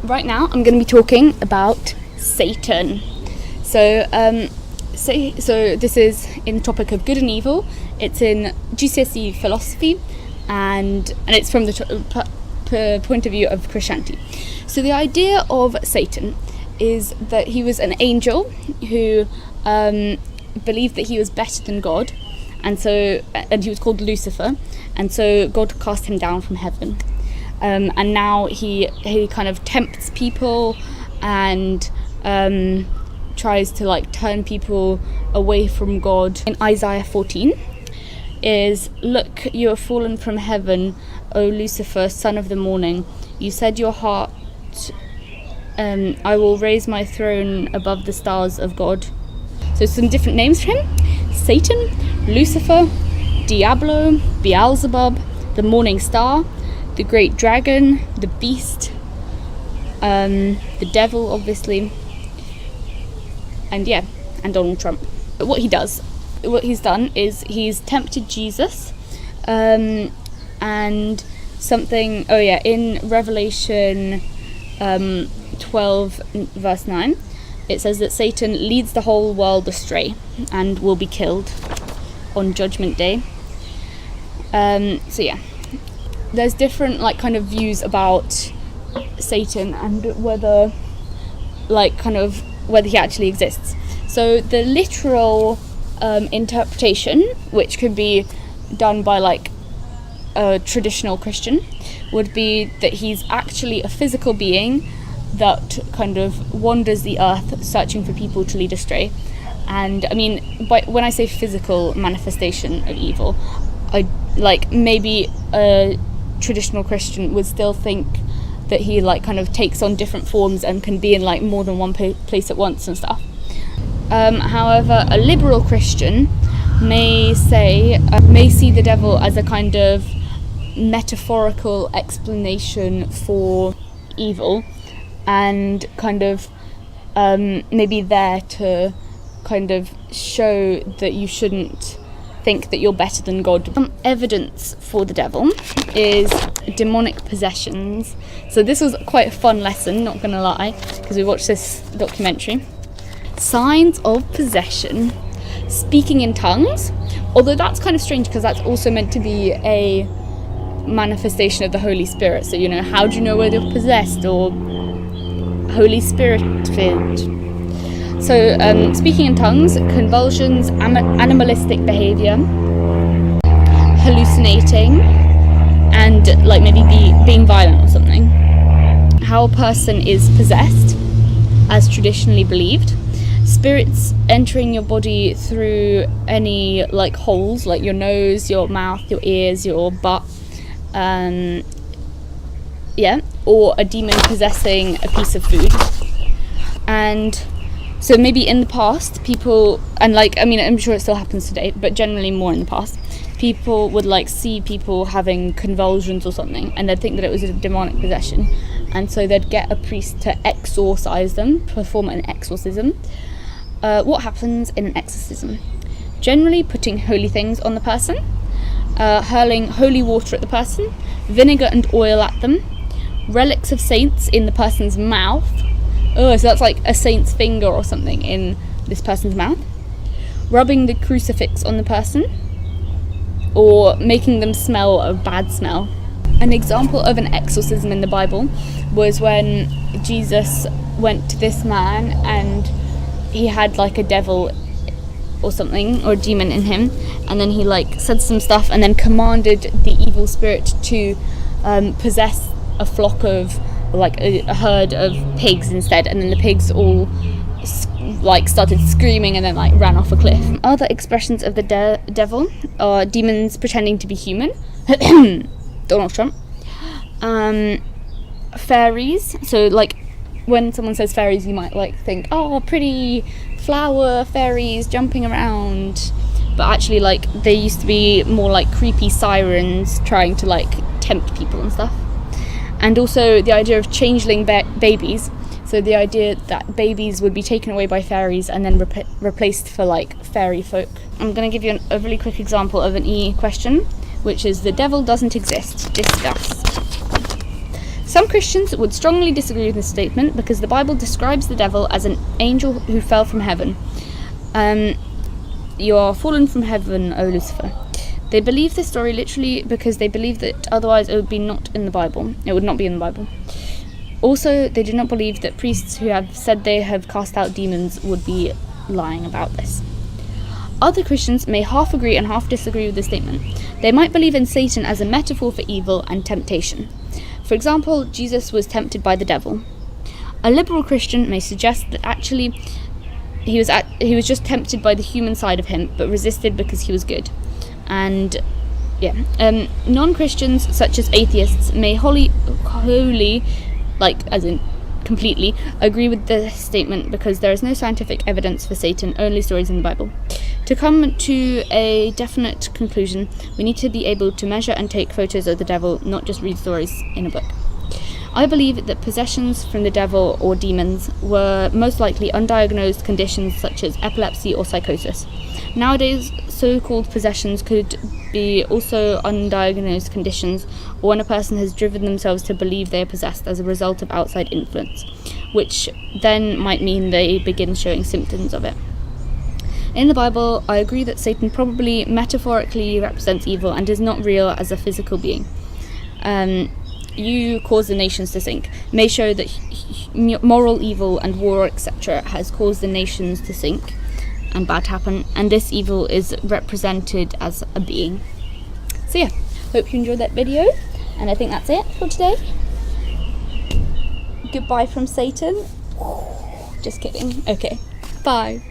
Right now I'm going to be talking about Satan. So this is in the topic of good and evil. It's in GCSE philosophy, and it's from the point of view of Christianity. So the idea of Satan is that he was an angel who believed that he was better than God, and he was called Lucifer, and so God cast him down from heaven. And now he kind of tempts people and tries to turn people away from God. In Isaiah 14 is, "Look, you have fallen from heaven, O Lucifer, son of the morning. You said your heart, I will raise my throne above the stars of God." So some different names for him: Satan, Lucifer, Diablo, Beelzebub, the morning star, the great dragon, the beast, the devil, obviously, and Donald Trump. But what he's done is he's tempted Jesus, and something. In Revelation 12 verse 9, it says that Satan leads the whole world astray and will be killed on Judgment Day. There's different kind of views about Satan and whether he actually exists. So the literal interpretation, which could be done by a traditional Christian, would be that he's actually a physical being that kind of wanders the earth searching for people to lead astray. And I mean, when I say physical manifestation of evil, I maybe a traditional Christian would still think that he kind of takes on different forms and can be in more than one place at once and stuff. However, a liberal Christian may see the devil as a kind of metaphorical explanation for evil, and kind of maybe there to kind of show that you shouldn't think that you're better than God. Some evidence for the devil is demonic possessions. So this was quite a fun lesson, not gonna lie, because we watched this documentary. Signs of possession: speaking in tongues, although that's kind of strange because that's also meant to be a manifestation of the Holy Spirit. So how do you know whether you're possessed or Holy Spirit filled? So speaking in tongues, convulsions, animalistic behaviour, hallucinating, and maybe being violent or something. How a person is possessed, as traditionally believed: spirits entering your body through any holes, like your nose, your mouth, your ears, your butt, or a demon possessing a piece of food. And so maybe in the past, people, and I'm sure it still happens today, but generally more in the past, people would see people having convulsions or something, and they'd think that it was a demonic possession, and so they'd get a priest to exorcise them, perform an exorcism. What happens in an exorcism? Generally putting holy things on the person, hurling holy water at the person, vinegar and oil at them, relics of saints in the person's mouth. So that's a saint's finger or something in this person's mouth. Rubbing the crucifix on the person, or making them smell a bad smell. An example of an exorcism in the Bible was when Jesus went to this man and he had a devil or something, or a demon in him, and then he said some stuff and then commanded the evil spirit to possess a flock of a herd of pigs instead, and then the pigs all started screaming and then ran off a cliff. Other expressions of the devil are demons pretending to be human. Donald Trump. Fairies. So when someone says fairies, you might think, oh, pretty flower fairies jumping around, but actually they used to be more creepy sirens trying to tempt people and stuff. And also the idea of changeling babies. So the idea that babies would be taken away by fairies and then replaced for fairy folk. I'm going to give you a really quick example of an E question, which is: the devil doesn't exist. Discuss. Some Christians would strongly disagree with this statement because the Bible describes the devil as an angel who fell from heaven. You are fallen from heaven, O Lucifer. They believe this story literally because they believe that otherwise it would not be in the Bible. Also, they do not believe that priests who have said they have cast out demons would be lying about this. Other Christians may half agree and half disagree with this statement. They might believe in Satan as a metaphor for evil and temptation. For example, Jesus was tempted by the devil. A liberal Christian may suggest that actually he was just tempted by the human side of him, but resisted because he was good. And non-Christians, such as atheists, may wholly, as in completely, agree with the statement because there is no scientific evidence for Satan, only stories in the Bible. To come to a definite conclusion, we need to be able to measure and take photos of the devil, not just read stories in a book. I believe that possessions from the devil or demons were most likely undiagnosed conditions such as epilepsy or psychosis. Nowadays, so-called possessions could be also undiagnosed conditions, or when a person has driven themselves to believe they are possessed as a result of outside influence, which then might mean they begin showing symptoms of it. In the Bible, I agree that Satan probably metaphorically represents evil and is not real as a physical being. You cause the nations to sink may show that moral evil and war, etc., has caused the nations to sink and bad happen, and this evil is represented as a being. So yeah, hope you enjoyed that video, and I think that's it for today. Goodbye from Satan. Just kidding. Okay, bye.